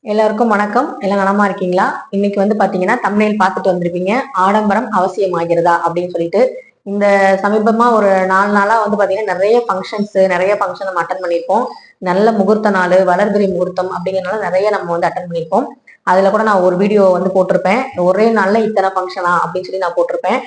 எல்லாருக்கும் வணக்கம். எல்லாம் நலமா இருக்கீங்களா? இன்னைக்கு வந்து பாத்தீங்கன்னா தம்ப்நெயில் பார்த்துட்டு வந்திருப்பீங்க. ஆடம்பரம் அவசியமாகிறதா அப்படின்னு சொல்லிட்டு. இந்த சமீபமா ஒரு 4 நாளா வந்து பாத்தீங்கன்னா நிறைய ஃபங்க்ஷன் நம்ம அட்டன் பண்ணியிருப்போம். நல்ல முகூர்த்த நாள், வளர்பிறை முகூர்த்தம் அப்படிங்கிறனால நிறைய நம்ம வந்து அட்டன் பண்ணியிருப்போம். அதுல கூட நான் ஒரு வீடியோ வந்து போட்டிருப்பேன். ஒரே நாள்ல இத்தனை ஃபங்க்ஷனா அப்படின்னு சொல்லி நான் போட்டிருப்பேன்.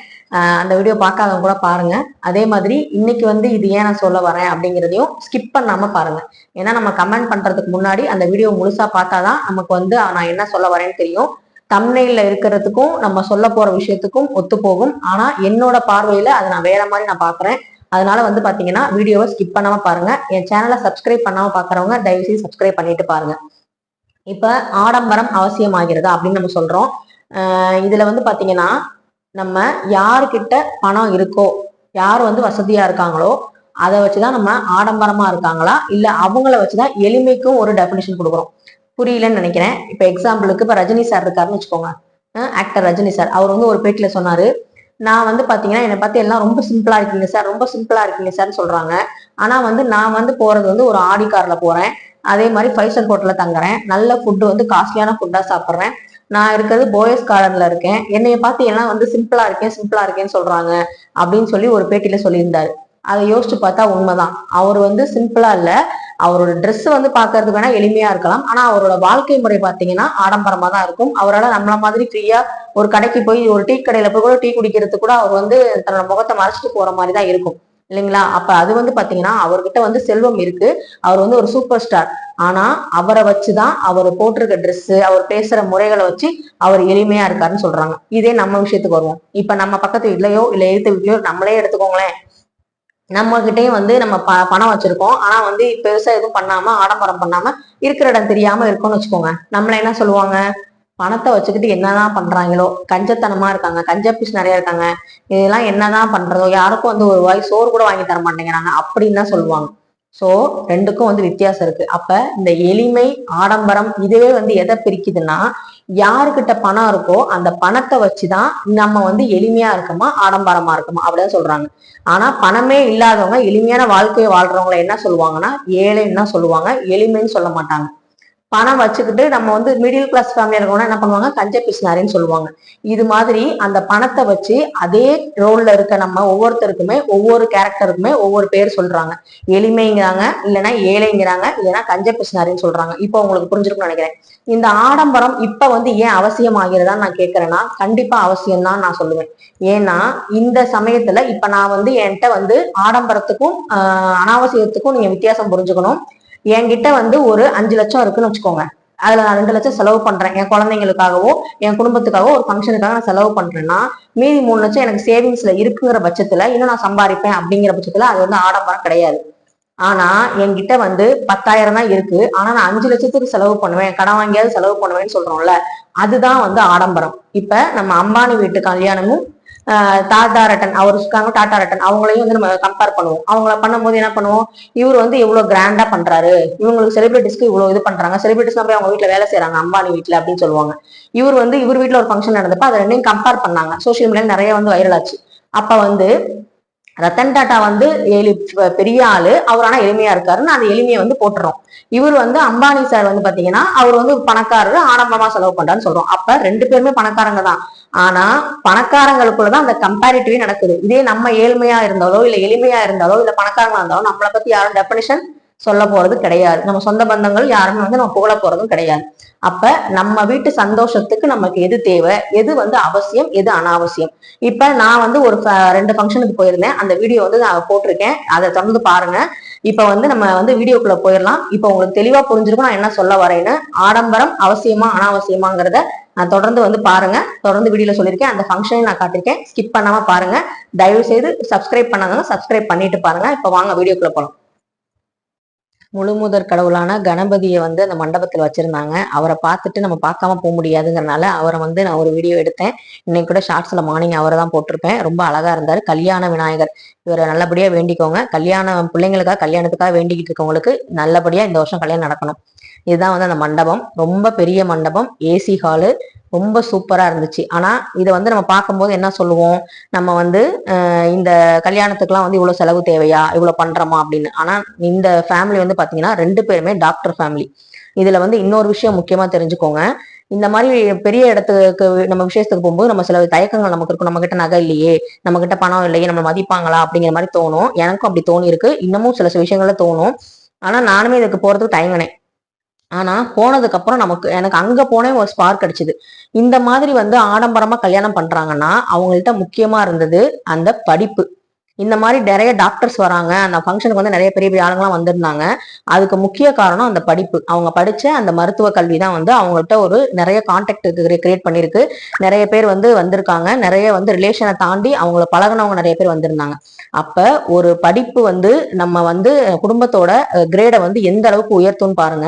அந்த வீடியோ பார்க்காதவங்க கூட பாருங்க. அதே மாதிரி இன்னைக்கு வந்து இது ஏன் நான் சொல்ல வரேன் அப்படிங்கிறதையும் ஸ்கிப் பண்ணாம பாருங்க. ஏன்னா நம்ம கமெண்ட் பண்றதுக்கு முன்னாடி அந்த வீடியோ முழுசா பார்த்தாதான் நமக்கு வந்து நான் என்ன சொல்ல வரேன்னு தெரியும். தம்ப்நெயில்ல இருக்கிறதுக்கும் நம்ம சொல்ல போற விஷயத்துக்கும் ஒத்து போகும். ஆனா என்னோட பார்வையில அதை நான் வேற மாதிரி நான் பாக்குறேன். அதனால வந்து பாத்தீங்கன்னா வீடியோவை ஸ்கிப் பண்ணாம பாருங்க. என் சேனலை சப்ஸ்கிரைப் பண்ணாம பாக்குறவங்க தயவு செய்து சப்ஸ்கிரைப் பண்ணிட்டு பாருங்க. இப்ப ஆடம்பரம் அவசியமாகிறதா அப்படின்னு நம்ம சொல்றோம். இதுல வந்து பாத்தீங்கன்னா நம்ம யாருக்கிட்ட பணம் இருக்கோ, யார் வந்து வசதியா இருக்காங்களோ அதை வச்சுதான் நம்ம ஆடம்பரமா இருக்காங்களா இல்ல அவங்கள வச்சுதான் எளிமைக்கும் ஒரு டெபினிஷன் கொடுக்குறோம். புரியலன்னு நினைக்கிறேன். இப்ப எக்ஸாம்பிளுக்கு இப்ப ரஜினி சார் இருக்காருன்னு வச்சுக்கோங்க. ஆக்டர் ரஜினி சார் அவர் வந்து ஒரு பேட்டியில சொன்னாரு, நான் வந்து பாத்தீங்கன்னா என்னை பார்த்து எல்லாம் ரொம்ப சிம்பிளா இருக்கீங்க சார், ரொம்ப சிம்பிளா இருக்கீங்க சார்ன்னு சொல்றாங்க. ஆனா வந்து நான் வந்து போறது வந்து ஒரு ஆடி கார்ல போறேன். அதே மாதிரி 5 ஸ்டார் ஹோட்டல்ல தங்குறேன். நல்ல ஃபுட்டு வந்து காஸ்ட்லியான ஃபுட்டா சாப்பிட்றேன். நான் இருக்கிறது போயஸ் கார்டன்ல இருக்கேன். என்னைய பார்த்து எல்லாம் வந்து சிம்பிளா இருக்கேன் சிம்பிளா இருக்கேன்னு சொல்றாங்க அப்படின்னு சொல்லி ஒரு பேட்டியில சொல்லியிருந்தாரு. அதை யோசிச்சு பார்த்தா உண்மைதான். அவர் வந்து சிம்பிளா இல்ல, அவரோட ட்ரெஸ் வந்து பாக்குறதுக்கு வேணா எளிமையா இருக்கலாம். ஆனா அவரோட வாழ்க்கை முறை பாத்தீங்கன்னா ஆடம்பரமா தான் இருக்கும். அவரால் நம்மள மாதிரி ஃப்ரீயா ஒரு கடைக்கு போய் ஒரு டீ கடையில போய் கூட டீ குடிக்கிறதுக்கு கூட அவர் வந்து தன்னோட முகத்தை மறைச்சிட்டு போற மாதிரி தான் இருக்கும் இல்லைங்களா? அப்ப அது வந்து பாத்தீங்கன்னா அவர்கிட்ட வந்து செல்வம் இருக்கு. அவர் வந்து ஒரு சூப்பர் ஸ்டார். ஆனா அவரை வச்சுதான் அவர் போட்டிருக்க ட்ரெஸ், அவர் பேசுற முறைகளை வச்சு அவர் எளிமையா இருக்காருன்னு சொல்றாங்க. இதே நம்ம விஷயத்துக்கு வருவோம். இப்ப நம்ம பக்கத்து வீட்லயோ இல்ல எழுத்து வீட்லயோ நம்மளே எடுத்துக்கோங்களேன். நம்ம கிட்டயும் வந்து நம்ம பணம் வச்சிருக்கோம். ஆனா வந்து பெருசா எதுவும் பண்ணாம ஆடம்பரம் பண்ணாம இருக்கிற இடம் தெரியாம இருக்கோம்னு வச்சுக்கோங்க. நம்மள என்ன சொல்லுவாங்க? பணத்தை வச்சுக்கிட்டு என்னதான் பண்றாங்களோ, கஞ்சத்தனமா இருக்காங்க, கஞ்ச பீஸ் நிறைய இருக்காங்க, இதெல்லாம் என்னதான் பண்றதோ, யாருக்கும் வந்து ஒரு வாய் சோறு கூட வாங்கி தர மாட்டேங்கிறாங்க அப்படின்னு தான் சொல்லுவாங்க. சோ ரெண்டுக்கும் வந்து வித்தியாசம் இருக்கு. அப்ப இந்த எளிமை ஆடம்பரம் இதுவே வந்து எதை பிரிக்குதுன்னா, யாருக்கிட்ட பணம் இருக்கோ அந்த பணத்தை வச்சுதான் நம்ம வந்து எளிமையா இருக்குமா ஆடம்பரமா இருக்குமா அப்படிதான் சொல்றாங்க. ஆனா பணமே இல்லாதவங்க எளிமையான வாழ்க்கையை வாழ்றவங்களை என்ன சொல்லுவாங்கன்னா ஏழைன்னு தான் சொல்லுவாங்க, எளிமைன்னு சொல்ல மாட்டாங்க. பணம் வச்சுக்கிட்டு நம்ம வந்து மிடில் கிளாஸ் ஃபேமிலியா இருக்கவங்க என்ன பண்ணுவாங்க, கஞ்ச பிசினாரின்னு சொல்லுவாங்க. இது மாதிரி அந்த பணத்தை வச்சு அதே ரோல்ல இருக்க நம்ம ஒவ்வொருத்தருக்குமே ஒவ்வொரு கேரக்டருக்குமே ஒவ்வொரு பேர் சொல்றாங்க. எளிமைங்கிறாங்க, இல்லைன்னா ஏழைங்கிறாங்க, இல்லைன்னா கஞ்ச பிசினாரின்னு சொல்றாங்க. இப்போ உங்களுக்கு புரிஞ்சிருக்கும்னு நினைக்கிறேன். இந்த ஆடம்பரம் இப்ப வந்து ஏன் அவசியம் ஆகிறதான்னு நான் கேட்கறேன்னா கண்டிப்பா அவசியம் தான் நான் சொல்லுவேன். ஏன்னா இந்த சமயத்துல இப்ப நான் வந்து என்கிட்ட வந்து ஆடம்பரத்துக்கும் அனாவசியத்துக்கும் நீங்க வித்தியாசம் புரிஞ்சுக்கணும். என்கிட்ட வந்து ஒரு 5 லட்சம் இருக்குன்னு வச்சுக்கோங்க. அதுல நான் 2 லட்சம் செலவு பண்றேன் என் குழந்தைங்களுக்காகவோ என் குடும்பத்துக்காகவோ ஒரு ஃபங்க்ஷனுக்காக நான் செலவு பண்றேன்னா மீதி 3 லட்சம் எனக்கு சேவிங்ஸ்ல இருக்குங்கிற பட்சத்துல இன்னும் நான் சம்பாதிப்பேன் அப்படிங்கிற பட்சத்துல அது வந்து ஆடம்பரம் கிடையாது. ஆனா என்கிட்ட வந்து 10,000 தான் இருக்கு. ஆனா நான் 5 லட்சத்துக்கு செலவு பண்ணுவேன், கடன் வாங்கியாவது செலவு பண்ணுவேன்னு சொல்றோம்ல, அதுதான் வந்து ஆடம்பரம். இப்ப நம்ம அம்பானி வீட்டு கல்யாணமும் டாடா ரட்டன் அவர் இருக்காங்க, டாடா ரட்டன் அவங்களையும் வந்து நம்ம கம்பேர் பண்ணுவோம். அவங்கள பண்ணும்போது என்ன பண்ணுவோம், இவர் வந்து இவ்வளவு கிராண்டா பண்றாரு, இவங்களுக்கு செலிபிரிட்டிஸ்க்கு இவ்வளவு இது பண்றாங்க, செலிபிரிட்டிஸ் போய் அவங்க வீட்டுல வேலை செய்யறாங்க அம்பானி வீட்டுல அப்படின்னு சொல்லுவாங்க. இவர் வந்து இவர் வீட்டுல ஒரு ஃபங்க்ஷன் நடந்தப்ப அதை ரெண்டையும் கம்பேர் பண்ணாங்க. சோசியல் மீடியால நிறைய வந்து வைரல் ஆச்சு. அப்ப வந்து ரத்தன் டாட்டா வந்து பெரிய ஆளு, அவர் ஆனா எளிமையா இருக்காருன்னு அந்த எளிமையை வந்து போட்டுறோம். இவர் வந்து அம்பானி சார் வந்து பாத்தீங்கன்னா அவர் வந்து பணக்காரரு, ஆடம்பரமா செலவு பண்றான்னு சொல்றோம். அப்ப 2 பேருமே பணக்காரங்க தான். ஆனா பணக்காரங்களுக்குள்ளதான் அந்த கம்பேரிட்டிவே நடக்குது. இதே நம்ம ஏழ்மையா இருந்தாலோ இல்ல எளிமையா இருந்தாலோ இல்ல பணக்காரங்களா இருந்தாலும் நம்மளை பத்தி யாரும் டெபினிஷன் சொல்ல போறது கிடையாது. நம்ம சொந்த பந்தங்கள் யாருமே வந்து நம்ம புகழ போறதும் கிடையாது. அப்ப நம்ம வீட்டு சந்தோஷத்துக்கு நமக்கு எது தேவை, எது வந்து அவசியம், எது அனாவசியம். இப்ப நான் வந்து ஒரு 2 ஃபங்க்ஷனுக்கு போயிருந்தேன். அந்த வீடியோ வந்து நான் போட்டிருக்கேன், அதை தொடர்ந்து பாருங்க. இப்ப வந்து நம்ம வந்து வீடியோக்குள்ள போயிடலாம். இப்ப உங்களுக்கு தெளிவா புரிஞ்சிருக்கும் நான் என்ன சொல்ல வரேன்னு. ஆடம்பரம் அவசியமா அனாவசியமாங்கிறத நான் தொடர்ந்து வந்து பாருங்க. தொடர்ந்து வீடியோல சொல்லியிருக்கேன், அந்த ஃபங்க்ஷனை நான் காட்டிருக்கேன், ஸ்கிப் பண்ணாம பாருங்க. தயவு செய்து சப்ஸ்கிரைப் பண்ணாதவங்க சப்ஸ்கிரைப் பண்ணிட்டு பாருங்க. இப்ப வாங்க வீடியோக்குள்ள போலாம். முழுமுதற் கடவுளான கணபதியை வந்து அந்த மண்டபத்தில் வச்சிருந்தாங்க. அவரை பார்த்துட்டு நம்ம பார்க்காம போக முடியாதுங்கிறனால அவரை வந்து நான் ஒரு வீடியோ எடுத்தேன். இன்னைக்கு கூட ஷார்ட்ஸ்ல மார்னிங் அவரை தான் போட்டிருப்பேன். ரொம்ப அழகா இருந்தாரு. கல்யாண விநாயகர், இவரை நல்லபடியா வேண்டிக்கோங்க. கல்யாணம் பிள்ளைங்களுக்காக கல்யாணத்துக்காக வேண்டிக்கிட்டு இருக்கவங்களுக்கு நல்லபடியா இந்த வருஷம் கல்யாணம் நடக்கணும். இதுதான் வந்து அந்த மண்டபம். ரொம்ப பெரிய மண்டபம், ஏசி ஹாலு, ரொம்ப சூப்பரா இருந்துச்சு. ஆனா இதை வந்து நம்ம பார்க்கும்போது என்ன சொல்லுவோம், நம்ம வந்து இந்த கல்யாணத்துக்குலாம் வந்து இவ்வளவு செலவு தேவையா, இவ்வளவு பண்றோமா அப்படின்னு. ஆனா இந்த ஃபேமிலி வந்து பாத்தீங்கன்னா 2 பேருமே டாக்டர் ஃபேமிலி. இதுல வந்து இன்னொரு விஷயம் முக்கியமா தெரிஞ்சுக்கோங்க. இந்த மாதிரி பெரிய இடத்துக்கு நம்ம விசேஷத்துக்கு போகும்போது நம்ம சில தயக்கங்கள் நமக்கு இருக்கும். நம்ம கிட்ட நகை இல்லையே, நம்ம கிட்ட பணம் இல்லையே, நம்ம மதிப்பாங்களா அப்படிங்கிற மாதிரி தோணும். எனக்கும் அப்படி தோணி இருக்கு, இன்னமும் சில விஷயங்கள்ல தோணும். ஆனா நானுமே இதுக்கு போறதுக்கு தயங்கினேன். ஆனா போனதுக்கு அப்புறம் எனக்கு அங்க போனே ஒரு ஸ்பார்க் அடிச்சுது. இந்த மாதிரி வந்து ஆடம்பரமா கல்யாணம் பண்றாங்கன்னா அவங்கள்ட்ட முக்கியமா இருந்தது அந்த படிப்பு. இந்த மாதிரி நிறைய டாக்டர்ஸ் வராங்க, அந்த ஃபங்க்ஷனுக்கு வந்து நிறைய பெரிய பெரிய ஆளுங்கலாம் வந்திருந்தாங்க. அதுக்கு முக்கிய காரணம் அந்த படிப்பு. அவங்க படிச்ச அந்த மருத்துவ கல்வி தான் வந்து அவங்கள்ட்ட ஒரு நிறைய கான்டாக்ட் கிரியேட் பண்ணிருக்கு. நிறைய பேர் வந்து வந்திருக்காங்க, நிறைய வந்து ரிலேஷனை தாண்டி அவங்கள பழகினவங்க நிறைய பேர் வந்திருந்தாங்க. அப்ப ஒரு படிப்பு வந்து நம்ம வந்து குடும்பத்தோட கிரேடை வந்து எந்த அளவுக்கு உயர்த்தும்னு பாருங்க.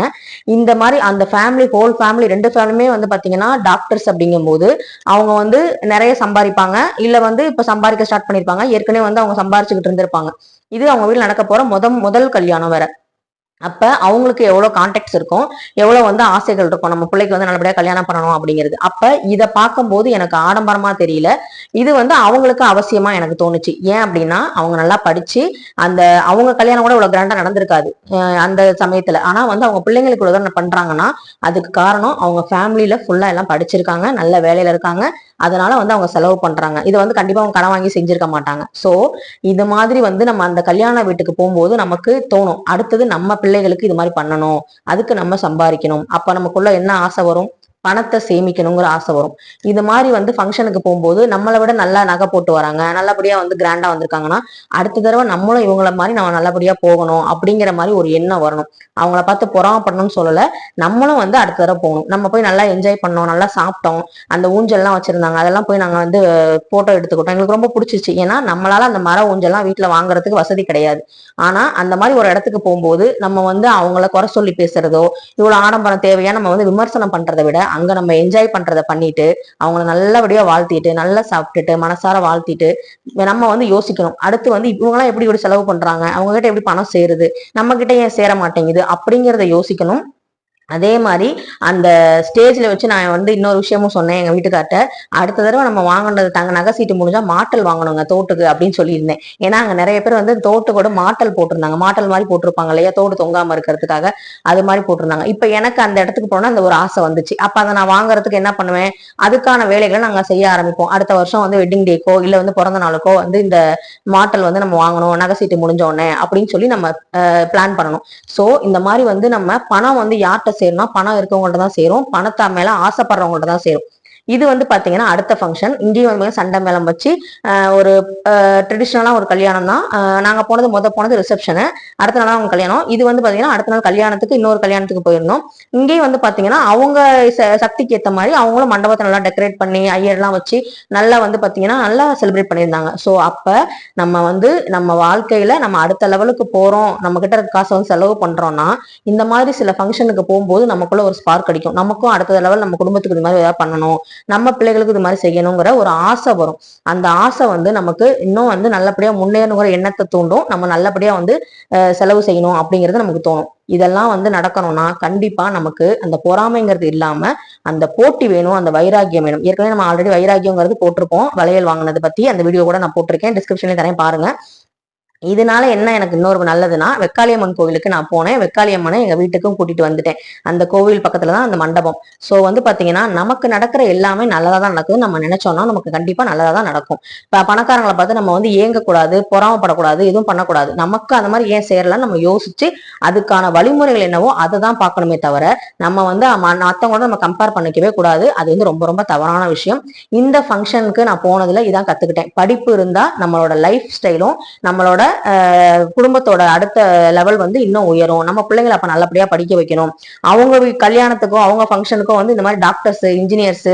இந்த மாதிரி அந்த ஃபேமிலி, ஹோல் ஃபேமிலி, 2 ஃபேமிலியுமே வந்து பாத்தீங்கன்னா டாக்டர்ஸ் அப்படிங்கும் போது அவங்க வந்து நிறைய சம்பாதிப்பாங்க, இல்ல வந்து இப்ப சம்பாதிக்க ஸ்டார்ட் பண்ணிருப்பாங்க, ஏற்கனவே வந்து அவங்க சம்பாரிச்சுக்கிட்டு இருந்திருப்பாங்க. இது அவங்க வீட்டில் நடக்க போற முதல் கல்யாணம் வேற. அப்ப அவங்களுக்கு எவ்வளவு கான்டாக்ட்ஸ் இருக்கும், எவ்வளவு வந்து ஆசைகள் இருக்கும், நம்ம பிள்ளைக்கு வந்து நல்லபடியா கல்யாணம் பண்ணணும் அப்படிங்கிறது. அப்ப இதை பார்க்கும்போது எனக்கு ஆடம்பரமா தெரியல, இது வந்து அவங்களுக்கு அவசியமா எனக்கு தோணுச்சு. ஏன் அப்படின்னா அவங்க நல்லா படிச்சு அந்த அவங்க கல்யாணம் கூட இவ்வளவு கிராண்டா நடந்திருக்காது அந்த சமயத்துல. ஆனா வந்து அவங்க பிள்ளைங்களுக்கு இவ்வளவு பண்றாங்கன்னா அதுக்கு காரணம் அவங்க ஃபேமிலியில ஃபுல்லா எல்லாம் படிச்சிருக்காங்க, நல்ல வேலையில இருக்காங்க. அதனால வந்து அவங்க செலவு பண்றாங்க. இதை வந்து கண்டிப்பா அவங்க கடன் வாங்கி செஞ்சிருக்க மாட்டாங்க. சோ இது மாதிரி வந்து நம்ம அந்த கல்யாண வீட்டுக்கு போகும்போது நமக்கு தோணும், அடுத்தது நம்ம பிள்ளைகளுக்கு இது மாதிரி பண்ணணும், அதுக்கு நம்ம சம்பாதிக்கணும். அப்ப நமக்குள்ள என்ன ஆசை வரும், பணத்தை சேமிக்கணுங்கிற ஆசை வரும். இது மாதிரி வந்து ஃபங்க்ஷனுக்கு போகும்போது நம்மளை விட நல்லா நகை போட்டு வராங்க, நல்லபடியா வந்து கிராண்டா வந்திருக்காங்கன்னா அடுத்த தடவை நம்மளும் இவங்கள மாதிரி நம்ம நல்லபடியா போகணும் அப்படிங்கிற மாதிரி ஒரு எண்ணம் வரணும். அவங்கள பார்த்து பொறாமப்படணும்னு சொல்லல, நம்மளும் வந்து அடுத்த தடவை போகணும். நம்ம போய் நல்லா என்ஜாய் பண்ணோம், நல்லா சாப்பிட்டோம், அந்த ஊஞ்சல்லாம் வச்சிருந்தாங்க அதெல்லாம் போய் நாங்க வந்து போட்டோ எடுத்துக்கிட்டோம், எங்களுக்கு ரொம்ப பிடிச்சிச்சு. ஏன்னா நம்மளால அந்த மர ஊஞ்சல்லாம் வீட்டுல வாங்குறதுக்கு வசதி கிடையாது. ஆனா அந்த மாதிரி ஒரு இடத்துக்கு போகும்போது நம்ம வந்து அவங்கள குறை சொல்லி பேசுறதோ, இவ்வளவு ஆடம்பரம் தேவையா நம்ம வந்து விமர்சனம் பண்றதை விட அங்க நம்ம என்ஜாய் பண்றதை பண்ணிட்டு அவங்கள நல்லபடியா வாழ்த்திட்டு நல்லா சாப்பிட்டுட்டு மனசார வாழ்த்திட்டு நம்ம வந்து யோசிக்கணும், அடுத்து வந்து இவங்கெல்லாம் எப்படி இப்படி செலவு பண்றாங்க, அவங்க கிட்ட எப்படி பணம் சேருது, நம்ம கிட்ட ஏன் சேர மாட்டேங்குது அப்படிங்கிறத யோசிக்கணும். அதே மாதிரி அந்த ஸ்டேஜ்ல வச்சு நான் வந்து இன்னொரு விஷயமும் சொன்னேன் எங்க வீட்டுக்கார்ட்ட, அடுத்த தடவை நம்ம வாங்கினது தங்க நகை சீட்டு முடிஞ்சா மாட்டல் வாங்கணுங்க தோட்டுக்கு அப்படின்னு சொல்லியிருந்தேன். ஏன்னா அங்க நிறைய பேர் வந்து தோட்டு கூட மாட்டல் போட்டிருந்தாங்க, மாட்டல் மாதிரி போட்டிருப்பாங்க இல்லையா, தோடு தொங்காம இருக்கிறதுக்காக அது மாதிரி போட்டிருந்தாங்க. இப்ப எனக்கு அந்த இடத்துக்கு போனா அந்த ஒரு ஆசை வந்துச்சு. அப்ப அதை நான் வாங்குறதுக்கு என்ன பண்ணுவேன், அதுக்கான வேலைகளை நாங்க செய்ய ஆரம்பிப்போம். அடுத்த வருஷம் வந்து வெட்டிங் டேக்கோ இல்ல வந்து பிறந்த நாளுக்கோ வந்து இந்த மாட்டல் வந்து நம்ம வாங்கணும் நகை சீட்டு முடிஞ்ச உடனே அப்படின்னு சொல்லி நம்ம பிளான் பண்ணணும். சோ இந்த மாதிரி வந்து நம்ம பணம் வந்து யார்கிட்ட சேரணும், பணம் இருக்கவங்கள்ட்ட தான் சேரும், பணத்தை மேல ஆசைப்படுறவங்கள்ட்ட தான் சேரும். இது வந்து பாத்தீங்கன்னா அடுத்த ஃபங்க்ஷன் இங்கேயும் வந்து சண்டை மேளம் வச்சு ஒரு ட்ரெடிஷ்னலா ஒரு கல்யாணம் தான். நாங்க போனது ரிசப்ஷனு, அடுத்த நாள் அவங்க கல்யாணம். இது வந்து பாத்தீங்கன்னா அடுத்த நாள் கல்யாணத்துக்கு இன்னொரு கல்யாணத்துக்கு போயிருந்தோம். இங்கேயும் வந்து பாத்தீங்கன்னா அவங்க சக்திக்கு ஏத்த மாதிரி அவங்களும் மண்டபத்தை நல்லா டெக்கரேட் பண்ணி ஐயர்லாம் வச்சு நல்லா வந்து பாத்தீங்கன்னா நல்லா செலிப்ரேட் பண்ணியிருந்தாங்க. ஸோ அப்ப நம்ம வந்து நம்ம வாழ்க்கையில நம்ம அடுத்த லெவலுக்கு போறோம், நம்ம கிட்ட இருக்க காசை வந்து செலவு பண்றோம்னா இந்த மாதிரி சில ஃபங்க்ஷனுக்கு போகும்போது நமக்குள்ள ஒரு ஸ்பார்க் அடிக்கும், நமக்கும் அடுத்த லெவல் நம்ம குடும்பத்துக்கு இது மாதிரி ஏதாவது பண்ணணும், நம்ம பிள்ளைகளுக்கு இது மாதிரி செய்யணுங்கிற ஒரு ஆசை வரும். அந்த ஆசை வந்து நமக்கு இன்னும் வந்து நல்லபடியா முன்னேறணுங்கிற எண்ணத்தை தூண்டும், நம்ம நல்லபடியா வந்து செலவு செய்யணும் அப்படிங்கிறது நமக்கு தோணும். இதெல்லாம் வந்து நடக்கணும்னா கண்டிப்பா நமக்கு அந்த பொறாமைங்கிறது இல்லாம அந்த போட்டி வேணும், அந்த வைராக்கியம் வேணும். ஏற்கனவே நம்ம ஆல்ரெடி வைராக்கியங்கிறது போட்டிருப்போம், வளையல் வாங்கினது பத்தி அந்த வீடியோ கூட நான் போட்டிருக்கேன், டிஸ்கிரிப்ஷன்ல தரேன் பாருங்க. இதனால என்ன எனக்கு இன்னொரு நல்லதுன்னா, வெக்காளியம்மன் கோவிலுக்கு நான் போனேன், வெக்காளியம்மனை எங்க வீட்டுக்கும் கூட்டிட்டு வந்துட்டேன். அந்த கோவில் பக்கத்துலதான் அந்த மண்டபம். சோ வந்து பாத்தீங்கன்னா நமக்கு நடக்கிற எல்லாமே நல்லதா தான் நடக்குது, நம்ம நினைச்சோம்னா நமக்கு கண்டிப்பா நல்லதா தான் நடக்கும். இப்ப பணக்காரங்களை பார்த்து நம்ம வந்து ஏங்கக்கூடாது, பொறாமப்படக்கூடாது, எதுவும் பண்ணக்கூடாது. நமக்கு அந்த மாதிரி ஏன் சேரலாம் நம்ம யோசிச்சு அதுக்கான வழிமுறைகள் என்னவோ அதை தான் பார்க்கணுமே தவிர நம்ம வந்து மத்தவங்களோட நம்ம கம்பேர் பண்ணிக்கவே கூடாது. அது வந்து ரொம்ப ரொம்ப தவறான விஷயம். இந்த ஃபங்க்ஷனுக்கு நான் போனதுல இதான் கத்துக்கிட்டேன், படிப்பு இருந்தா நம்மளோட லைஃப் ஸ்டைலும் நம்மளோட குடும்பத்தோட அடுத்த லெவல் வந்து இன்னும் உயரும். நம்ம பிள்ளைங்களை அப்ப நல்லபடியா படிக்க வைக்கணும். அவங்க கல்யாணத்துக்கும் அவங்க ஃபங்க்ஷனுக்கும் வந்து இந்த மாதிரி டாக்டர்ஸ், இன்ஜினியர்ஸ்,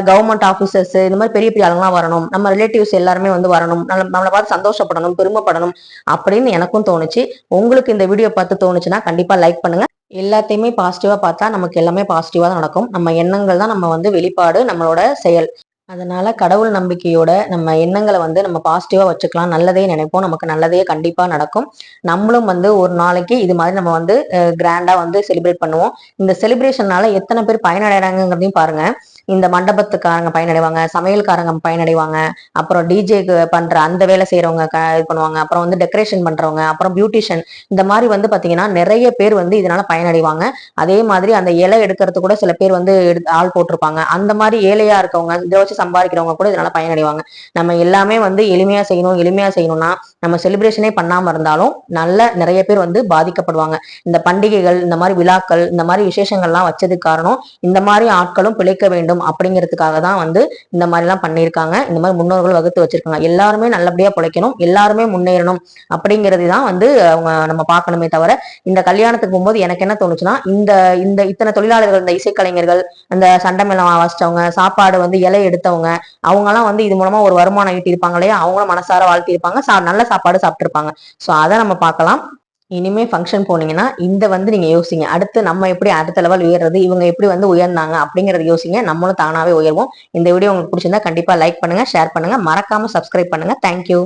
கவர்மெண்ட் ஆபீசர்ஸ், இந்த மாதிரி பெரிய பெரிய ஆளுங்கலாம் வரணும், நம்ம ரிலேட்டிவ்ஸ் எல்லாருமே வந்து வரணும், நம்மளை பார்த்து சந்தோஷப்படணும், பெருமைப்படணும் அப்படின்னு எனக்கும் தோணுச்சு. உங்களுக்கு இந்த வீடியோ பார்த்து தோணுச்சுன்னா கண்டிப்பா லைக் பண்ணுங்க. எல்லாத்தையுமே பாசிட்டிவா பார்த்தா நமக்கு எல்லாமே பாசிட்டிவா தான் நடக்கும். நம்ம எண்ணங்கள் தான் நம்ம வந்து வெளிப்பாடு, நம்மளோட செயல். அதனால கடவுள் நம்பிக்கையோட நம்ம எண்ணங்களை வந்து நம்ம பாசிட்டிவா வச்சுக்கலாம், நல்லதே நினைப்போம், நமக்கு நல்லதே கண்டிப்பா நடக்கும். நம்மளும் வந்து ஒரு நாளைக்கு இது மாதிரி நம்ம வந்து கிராண்டா வந்து செலிப்ரேட் பண்ணுவோம். இந்த செலிப்ரேஷன்னால எத்தனை பேர் பயனடைறாங்கிறதையும் பாருங்க. இந்த மண்டபத்துக்காரங்க பயனடைவாங்க, சமையல்காரங்க பயனடைவாங்க, அப்புறம் டிஜேக்கு பண்ற அந்த வேலை செய்யறவங்க இது பண்ணுவாங்க, அப்புறம் வந்து டெக்கரேஷன் பண்றவங்க, அப்புறம் பியூட்டிஷியன், இந்த மாதிரி வந்து பாத்தீங்கன்னா நிறைய பேர் வந்து இதனால பயனடைவாங்க. அதே மாதிரி அந்த இலை எடுக்கிறது கூட சில பேர் வந்து ஆள் போட்டிருப்பாங்க. அந்த மாதிரி ஏழையா இருக்கவங்க, இதை வச்சு சம்பாதிக்கிறவங்க கூட இதனால பயனடைவாங்க. நம்ம எல்லாமே வந்து எளிமையா செய்யணும், எளிமையா செய்யணும்னா நம்ம செலிப்ரேஷனே பண்ணாம இருந்தாலும் நல்ல நிறைய பேர் வந்து பாதிக்கப்படுவாங்க. இந்த பண்டிகைகள், இந்த மாதிரி விழாக்கள், இந்த மாதிரி விசேஷங்கள்லாம் வச்சதுக்கு காரணம் இந்த மாதிரி ஆட்களும் பிழைக்க வேண்டும் அப்படிங்கிறதுக்காக தான் வந்து இந்த மாதிரி எல்லாம் பண்ணியிருக்காங்க. இந்த மாதிரி முன்னோர்கள் வகுத்து வச்சிருக்காங்க. எல்லாருமே நல்லபடியா பிழைக்கணும், எல்லாருமே முன்னேறணும் அப்படிங்கிறது தான் வந்து அவங்க நம்ம பார்க்கணுமே தவிர, இந்த கல்யாணத்துக்கு போகும்போது எனக்கு என்ன தோணுச்சுன்னா, இந்த இந்த இத்தனை தொழிலாளர்கள், இந்த இசைக்கலைஞர்கள், அந்த சண்டமேளம் வாசிச்சவங்க, சாப்பாடு வந்து இலை எடுத்தவங்க, அவங்க எல்லாம் வந்து இது மூலமா ஒரு வருமானம் ஈட்டி இருப்பாங்க இல்லையா, அவங்களும் மனசார வாழ்த்தி இருப்பாங்க, நல்ல சாப்பாடு சாப்பிட்டுருப்பாங்க. ஸோ அதை நம்ம பார்க்கலாம். இனிமே ஃபங்க்ஷன் போனீங்கன்னா இந்த வந்து நீங்க யோசிங்க, அடுத்து நம்ம எப்படி அடுத்த லெவல் உயர்றது, இவங்க எப்படி வந்து உயர்ந்தாங்க அப்படிங்கறத யோசிங்க, நம்மளும் தானாவே உயர்வோம். இந்த வீடியோ உங்களுக்கு பிடிச்சிருந்தா கண்டிப்பா லைக் பண்ணுங்க, ஷேர் பண்ணுங்க, மறக்காம சப்ஸ்கிரைப் பண்ணுங்க. தேங்க்யூ.